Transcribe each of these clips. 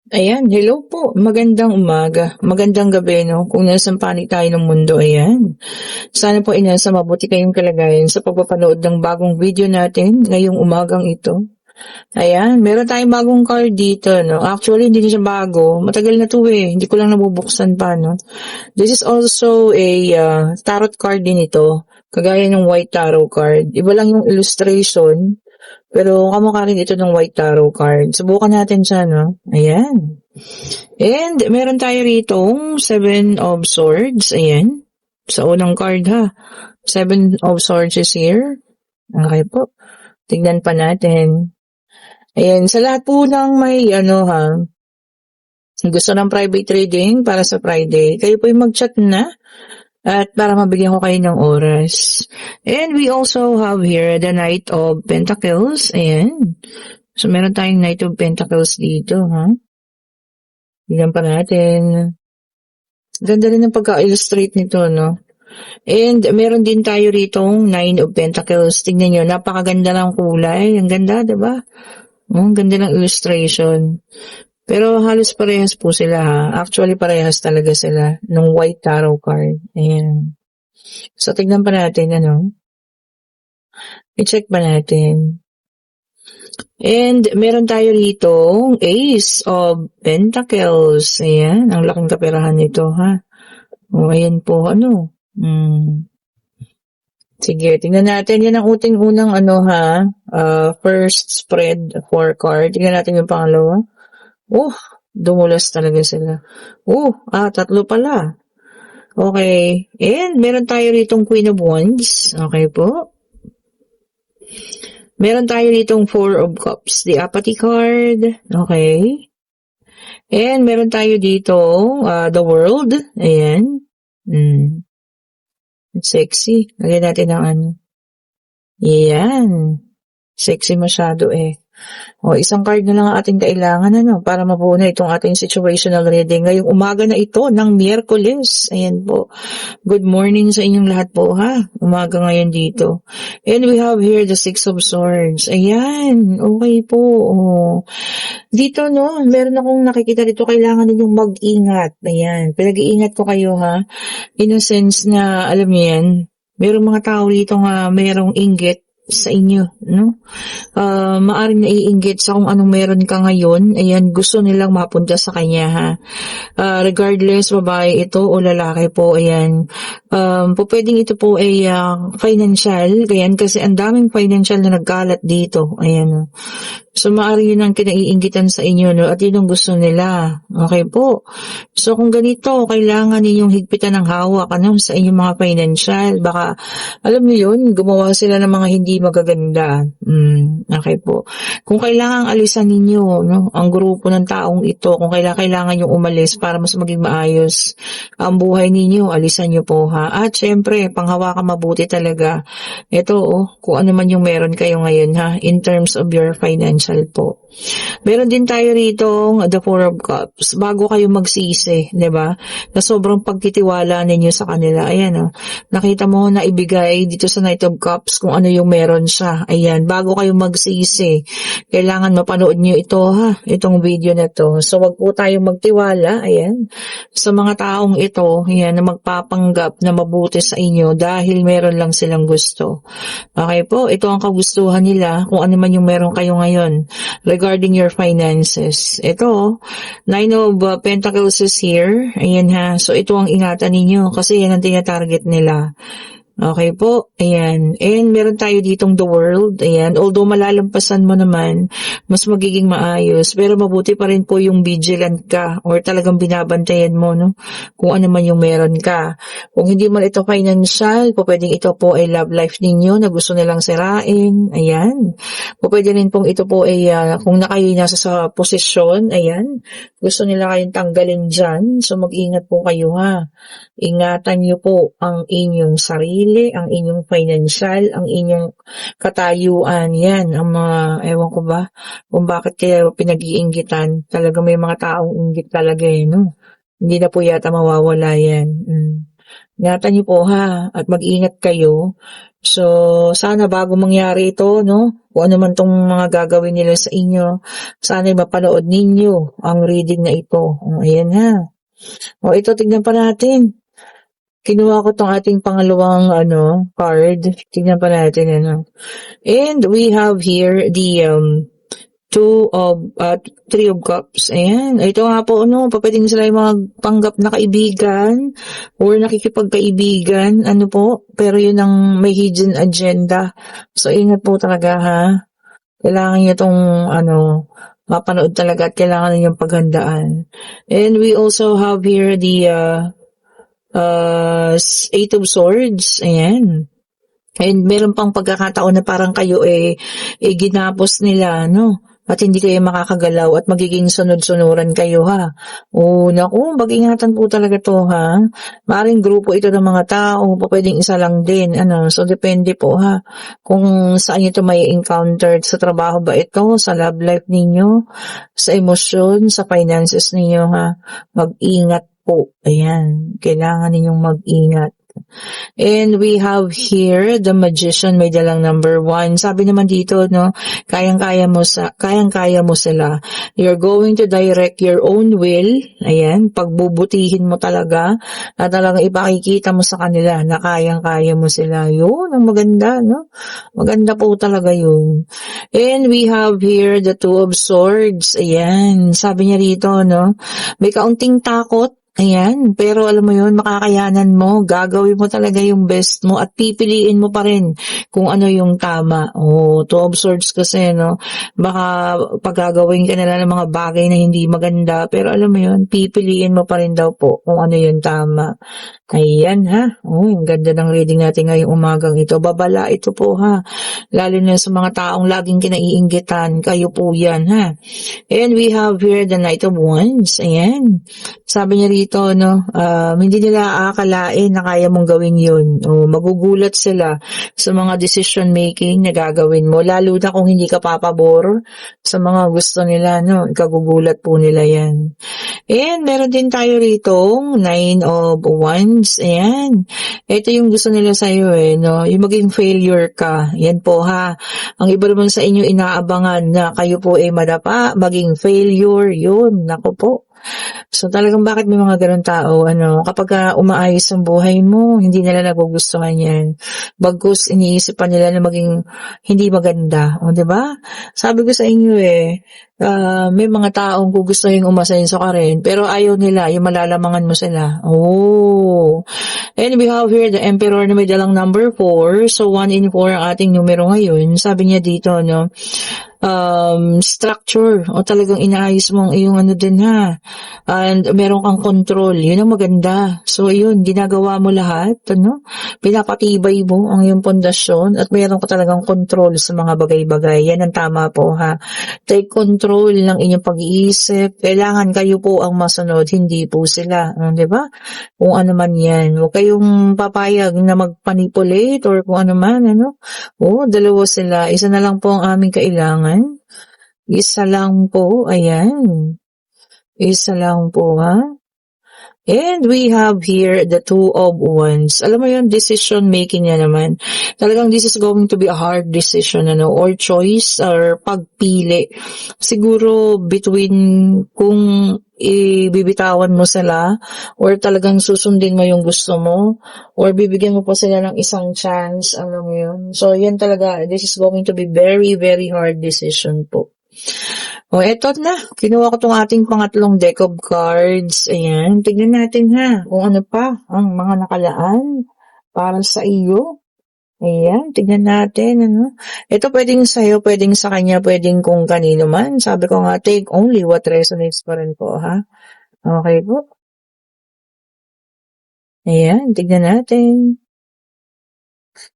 Ayan, hello po. Magandang umaga. Magandang gabi, no? Kung nasaan panig tayo ng mundo, ayan. Sana po inasa mabuti kayong kalagayan sa pagpapanood ng bagong video natin ngayong umagang ito. Ayan, meron tayong bagong card dito, no? Actually, hindi na siya bago. Matagal na to eh. Hindi ko lang nabubuksan pa, no? This is also a tarot card din ito. Kagaya ng white tarot card. Iba lang yung illustration. Pero kamukha rin ito ng white tarot card. Subukan natin siya, no? Ayan. And meron tayo ritong Seven of Swords. Ayan. Sa unang card, ha. Seven of Swords is here. Okay po. Tignan pa natin. Ayan. Sa lahat po ng may, gusto ng private reading para sa Friday, kayo po yung mag-chat na. At para mabigyan ko kayo ng oras. And we also have here the Knight of Pentacles. Ayan. So, meron tayong Knight of Pentacles dito, ha? Bigyan pa natin. Ganda rin ng pagka-illustrate nito, no? And meron din tayo ritong Nine of Pentacles. Tingnan nyo, napakaganda ng kulay. Ang ganda, diba? Ang ganda ng illustration. Pero halos parehas po sila, ha? Actually, parehas talaga sila ng white tarot card. Ayan. So, tignan pa natin, I-check pa natin. And meron tayo rito Ace of Pentacles. Ayan, ang laking kaperahan nito, ha? O, ayan po, Sige, tingnan natin. Yan ang unang first spread for card. Tingnan natin yung pangalawa. Dumulas talaga sila. Tatlo pala. Okay. And meron tayo ritong Queen of Wands. Okay po. Meron tayo ritong Four of Cups. The Apathy card. Okay. And meron tayo dito The World. Ayan. Sexy. Lagyan natin ng Ayan. Sexy masyado eh. Isang card na lang ang ating kailangan para mabuo na itong ating situational reading ngayong umaga na ito ng Miyerkules. Ayan po. Good morning sa inyong lahat po, ha? Umaga ngayon dito. And we have here the Six of Swords. Ayan. Okay po. Dito, meron akong nakikita dito, kailangan ninyong mag-ingat. Ayan. Pinag-iingat ko kayo, ha? In a sense na, alam niyo yan, merong mga tao rito nga merong inggit sa inyo, no? Maaring naiinggit sa kung anong meron ka ngayon. Ayan, gusto nilang mapunta sa kanya, ha? Regardless, babae ito o lalaki po, ayan. Pwedeng ito po ay financial, ayan, kasi ang daming financial na nagkalat dito, ayan. So, maaari yun ang kinaiinggitan sa inyo, no? At yun ang gusto nila. Okay po. So, kung ganito, kailangan ninyong higpitan ng hawak, sa inyong mga financial. Baka, alam niyo yun, gumawa sila ng mga hindi magaganda. Okay po. Kung kailangan alisan ninyo, ang grupo ng taong ito, kung kailangan yung umalis para mas maging maayos ang buhay ninyo, alisan nyo po, ha? At syempre, panghawakan mabuti talaga. Ito, kung ano man yung meron kayo ngayon, ha? In terms of your financial po. Meron din tayo rito the Four of Cups. Bago kayo magsisi, 'di ba? Na sobrang pagtitiwala ninyo sa kanila. Ayan, nakita mo na ibigay dito sa Knight of Cups kung ano yung meron siya. Ayan, bago kayo magsisi, kailangan mapanood niyo ito, ha? Itong video na to. So, wag po tayong magtiwala, ayan, sa mga taong ito, ayan, na magpapanggap na mabuti sa inyo dahil meron lang silang gusto. Okay po, ito ang kagustuhan nila kung ano man yung meron kayo ngayon regarding your finances. Ito, Nine of Pentacles is here. Ayan, ha. So, ito ang ingatan ninyo kasi yan ang tinatarget nila. Okay po, ayan. And meron tayo ditong The World, ayan. Although malalampasan mo naman, mas magiging maayos. Pero mabuti pa rin po yung vigilant ka or talagang binabantayan mo, kung ano man yung meron ka. Kung hindi man ito financial, pwedeng ito po ay love life ninyo na gusto nilang sirain, ayan. Pwede rin pong ito po ay, kung na kayo nasa sa posisyon, ayan. Gusto nila kayong tanggalin dyan. So mag-ingat po kayo, ha. Ingatan niyo po ang inyong sarili, ang inyong financial, ang inyong katayuan. Yan, ang mga, ewan ko ba, kung bakit kayo pinag-iinggitan. Talaga may mga taong inggit talaga, no? Hindi na po yata mawawala yan. Ingatan niyo po ha, at mag-ingat kayo. So, sana bago mangyari ito, no, kung ano man tong mga gagawin nila sa inyo, sana'y mapanood ninyo ang reading na ito. Ayan ha. Ito tignan pa natin. Kinuha ko tong ating pangalawang card. Tignan pa natin And we have here the Three of Cups. Ayan. Ito nga po, pwedeng sila yung mga panggap na kaibigan or nakikipagkaibigan. Ano po? Pero yun ang may hidden agenda. So, ingat po talaga, ha? Kailangan nyo itong, mapanood talaga at kailangan nyo yung paghandaan. And we also have here the Eight of Swords. Ayan. And meron pang pagkakataon na parang kayo ginapos nila, no? At hindi kayo makakagalaw at magiging sunod-sunuran kayo, ha? Naku, mag-ingatan po talaga to, ha? Maring grupo ito ng mga tao, pwedeng isa lang din, So, depende po, ha? Kung saan ito may encounter, sa trabaho ba ito, sa love life ninyo, sa emosyon, sa finances ninyo, ha? Mag-ingat po. Ayan, kailangan ninyong mag-ingat. And we have here the Magician, may dalang number 1. Sabi naman dito, no, kayang-kaya mo sila. You're going to direct your own will. Ayan, pagbubutihin mo talaga na talagang ipakikita mo sa kanila na kayang-kaya mo sila. Yun, ang maganda, no? Maganda po talaga yun. And we have here the Two of Swords. Ayan, sabi niya rito, no, may kaunting takot. Ayan, pero alam mo yun, makakayanan mo, gagawin mo talaga yung best mo at pipiliin mo pa rin kung ano yung tama. Two of Swords kasi, no, baka paggagawin ka nila ng mga bagay na hindi maganda, pero alam mo yun, pipiliin mo pa rin daw po kung ano yung tama. Ayan ha, ang ganda ng reading natin ngayong umagang ito. Babala ito po ha, lalo na sa mga taong laging kinaiinggitan, kayo po yan ha. And we have here the Knight of Wands. Ayan, sabi niya rito, hindi nila aakalain na kaya mong gawin yun. Magugulat sila sa mga decision making na gagawin mo, lalo na kung hindi ka papabor sa mga gusto nila, no, ikagugulat po nila yan. And meron din tayo rito, Nine of Wands. Ayan, ito yung gusto nila sa'yo no, yung maging failure ka. Yan po ha, ang iba naman sa inyo inaabangan na kayo po madapa, maging failure, yun, nako po. So talagang bakit may mga ganun tao, kapag umaayos ang buhay mo, hindi nila nagugustuhan yan. Bagkus iniisip pa nila na maging hindi maganda. O, diba? Sabi ko sa inyo may mga taong gugustuhin umasenso ka rin, pero ayaw nila, yung malalamangan mo sila. And we have here the Emperor na may dalang number 4. So 1 in 4 ang ating numero ngayon. Sabi niya dito, no, structure o talagang inaayos mo ang iyong din ha, and meron kang control, yun ang maganda. So yun, ginagawa mo lahat, pinapatibay mo ang iyong pundasyon at meron ka talagang control sa mga bagay-bagay. Yan ang tama po ha, take control ng inyong pag-iisip. Kailangan kayo po ang masunod, hindi po sila, diba? Kung ano man yan, huwag kayong papayag na magpanipulate or kung ano man, dalawa sila, isa na lang po ang aming kailangan. Isa lang po, ayan. Isa lang po, ha? And we have here the Two of Wands. Alam mo yun, decision making niya naman. Talagang this is going to be a hard decision, or choice, or pagpili. Siguro between kung ibibitawan mo sila, or talagang susundin mo yung gusto mo, or bibigyan mo pa sila ng isang chance, alam mo yun. So, yan talaga, this is going to be very, very hard decision po. Eto na. Kinuha ko tong ating pangatlong deck of cards. Ayan. Tignan natin ha kung ano pa ang mga nakalaan para sa iyo. Ayan. Tignan natin. Ito pwedeng sa'yo, pwedeng sa kanya, pwedeng kung kanino man. Sabi ko nga, take only what resonates pa rin po ha. Okay po. Ayan. Tignan natin.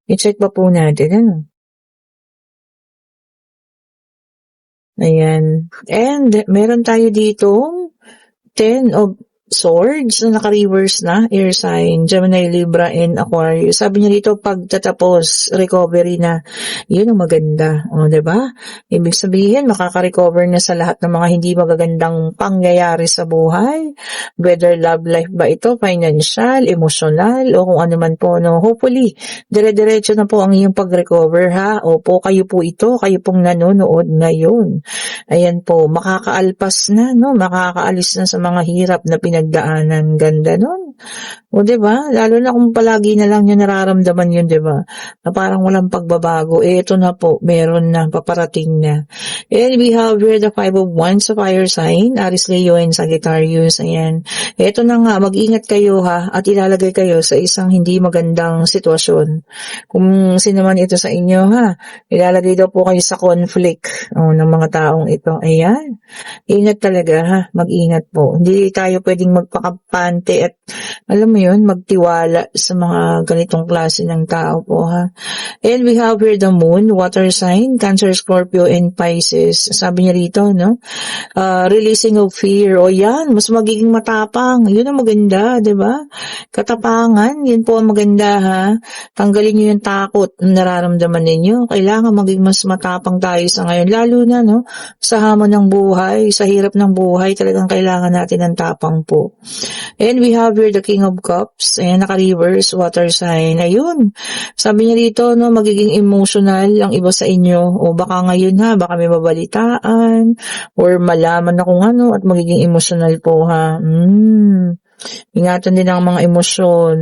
I-check pa po natin. Ayan. And meron tayo ditong 10 of Swords na naka-reverse na, air sign, Gemini, Libra, and Aquarius. Sabi niya dito, pagtatapos, recovery na. Yun ang maganda, o 'di ba? Ibig sabihin makaka-recover na sa lahat ng mga hindi magagandang pangyayari sa buhay, whether love life ba ito, financial, emotional, o kung ano man po, no. Hopefully, dire-diretso na po ang iyong pag-recover, ha. Opo, kayo po ito, kayo pong nanonood ngayon. Ayan po, makakaalpas na, no, makakaalis na sa mga hirap na pinagdaanan. Ganda nun. O 'di ba? Lalo na kung palagi na lang niyo nararamdaman 'yun, 'di ba? Na parang walang pagbabago. Eh ito na po, meron na, paparating na. And we have here the Five of Wands sa fire sign, Aries, Leo, and Sagittarius. Ayan. Ito na nga, mag-ingat kayo ha, at ilalagay kayo sa isang hindi magandang sitwasyon. Kung sino man ito sa inyo ha, ilalagay daw po kayo sa conflict ng mga taong ito. Ayan. Ingat talaga ha, mag-ingat po. Hindi tayo pwedeng magpakampante at alam mo yun, magtiwala sa mga ganitong klase ng tao po ha. And we have here the moon, water sign, Cancer, Scorpio, and Pisces. Sabi niya rito, no? Releasing of fear. O yan, mas magiging matapang. Yun ang maganda, di ba? Katapangan, yun po ang maganda ha. Tanggalin niyo yung takot na nararamdaman ninyo. Kailangan maging mas matapang tayo sa ngayon. Lalo na, no? Sa hamon ng buhay, sa hirap ng buhay, talagang kailangan natin ng tapang po. And we have here the King of Cups, and naka-reverse, water sign. Ayun, sabi niya dito, no, magiging emotional ang iba sa inyo. O baka ngayon ha, baka may mabalitaan, or malaman na kung ano, at magiging emotional po ha. Ingatan din ang mga emosyon.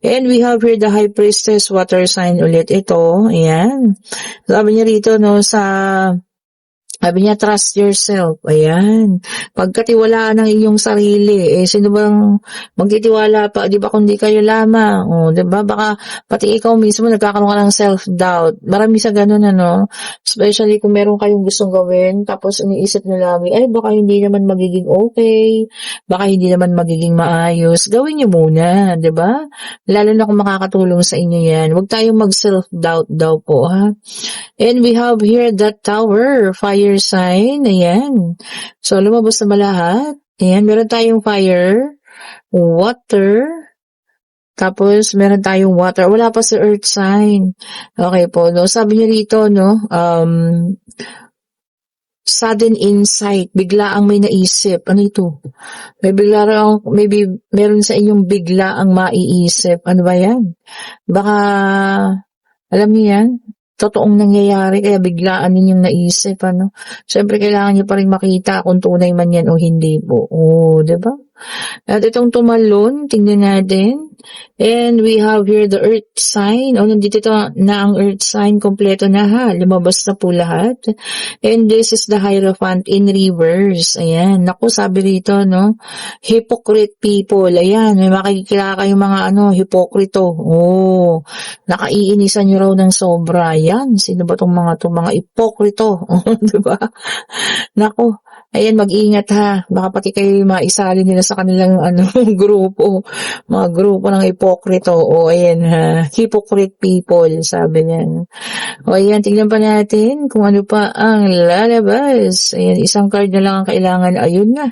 And we have here the High Priestess, water sign ulit. Ito, ayan. Sabi niya rito, no, sabi niya, trust yourself. Ayan. Pagkatiwalaan ng iyong sarili, sino bang magtitiwala pa? Di ba kundi kayo lamang? Di ba? Baka pati ikaw mismo nagkakaroon ka ng self-doubt. Marami sa ganun, ano? Especially kung meron kayong gustong gawin, tapos iniisip nyo lagi, ay baka hindi naman magiging okay, baka hindi naman magiging maayos. Gawin nyo muna, di ba? Lalo na kung makakatulong sa inyo yan. Huwag tayong mag-self-doubt daw po, ha? And we have here that tower, fire sign. Ayan. So, lumabas na ba lahat? Ayan, meron tayong fire, water, tapos meron tayong water. Wala pa sa earth sign. Okay po, no? Sabi niya rito, no? Sudden insight. Bigla ang may naisip. Ano ito? Maybe meron sa inyong bigla ang maiisip. Ano ba yan? Baka, alam niyo yan? Totoong nangyayari, kaya biglaan ninyong naisip, ano. Siyempre, kailangan niyo pa rin makita kung tunay man yan o hindi po. Diba? At itong tumalon, tingnan natin. And we have here the earth sign. Nandito na ang earth sign. Kompleto na ha. Lumabas na po lahat. And this is the Hierophant in reverse. Ayan. Naku, sabi rito, no? Hypocrite people. Ayan. May makikilala kayong mga, hipokrito. Nakaiinisan nyo raw ng sobra. Ayan. Sino ba tong mga hipokrito? Diba? Naku. Ayan, mag-ingat ha. Baka pati kayo maisali nila sa kanilang grupo. Mga grupo ng hipokrito. Ayan ha. Hypocrite people, sabi niya. Ayan, tignan pa natin kung ano pa ang lalabas. Ayan, isang card na lang ang kailangan. Ayun na.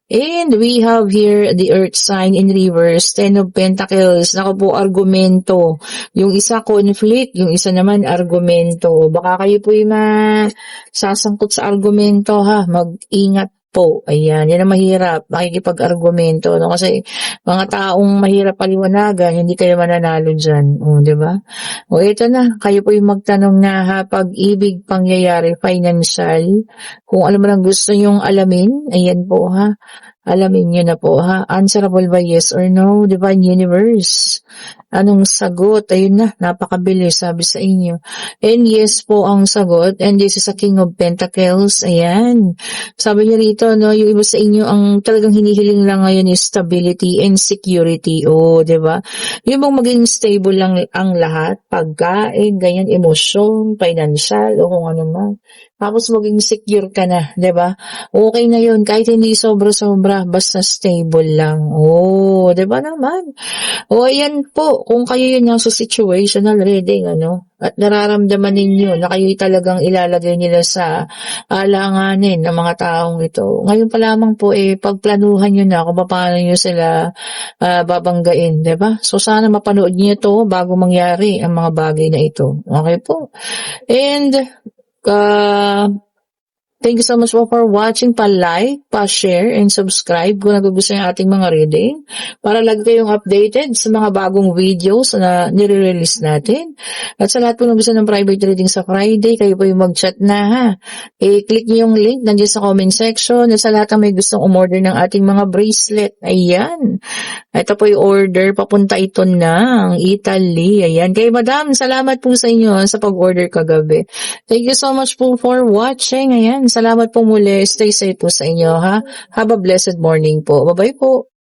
And we have here the earth sign in reverse, Ten of Pentacles. Naku po, argumento. Yung isa conflict, yung isa naman argumento. Baka kayo po yung masasangkot sa argumento ha. Mag-ingat po. Ayan, yan ang mahirap. Makikipag-argumento. No? Kasi mga taong mahirap paliwanagan, hindi kayo mananalo dyan. Diba? Ito na. Kayo po yung magtanong na ha, pag-ibig, pangyayari, financial. Kung alam mo lang gusto nyong alamin, ayan po ha. Alamin nyo na po ha. Answerable by yes or no, Divine Universe. Anong sagot? Ayun na, napakabilis sabi sa inyo. And yes po ang sagot. And this is a King of Pentacles. Ayan. Sabi niya rito, no, yung iba sa inyo, ang talagang hinihiling lang ngayon is stability and security. Diba? Yung bang maging stable lang ang lahat, pagkain, ganyan, emosyon, financial, o kung ano man. Tapos maging secure ka na, 'di ba? Okay na 'yun kahit hindi sobra-sobra siya, basta stable lang. Oh, 'di ba naman? O ayan po, kung kayo yun nasa situational reading, at nararamdaman ninyo na kayo talagang ilalagay nila sa alanganin ng mga taong ito. Ngayon pa lamang po, pagplanuhan nyo na kung paano nyo sila babanggain, 'di ba? So sana mapanood niyo to bago mangyari ang mga bagay na ito. Okay po. And, thank you so much po for watching. Pa-like, pa-share, and subscribe kung nagugustuhan yung ating mga reading para lagi kayong updated sa mga bagong videos na nire-release natin. At sa lahat po ng gusto ng private reading sa Friday, kayo po yung mag-chat na ha. I-click niyo yung link nandiyan sa comment section. At sa lahat ng may gustong umorder ng ating mga bracelet, ayan. Ito po yung order, papunta ito ng Italy. Ayan. Kay Madam, salamat po sa inyo sa pag-order kagabi. Thank you so much po for watching. Ayan. Salamat po muli. Stay safe po sa inyo, ha? Have a blessed morning po. Bye-bye po.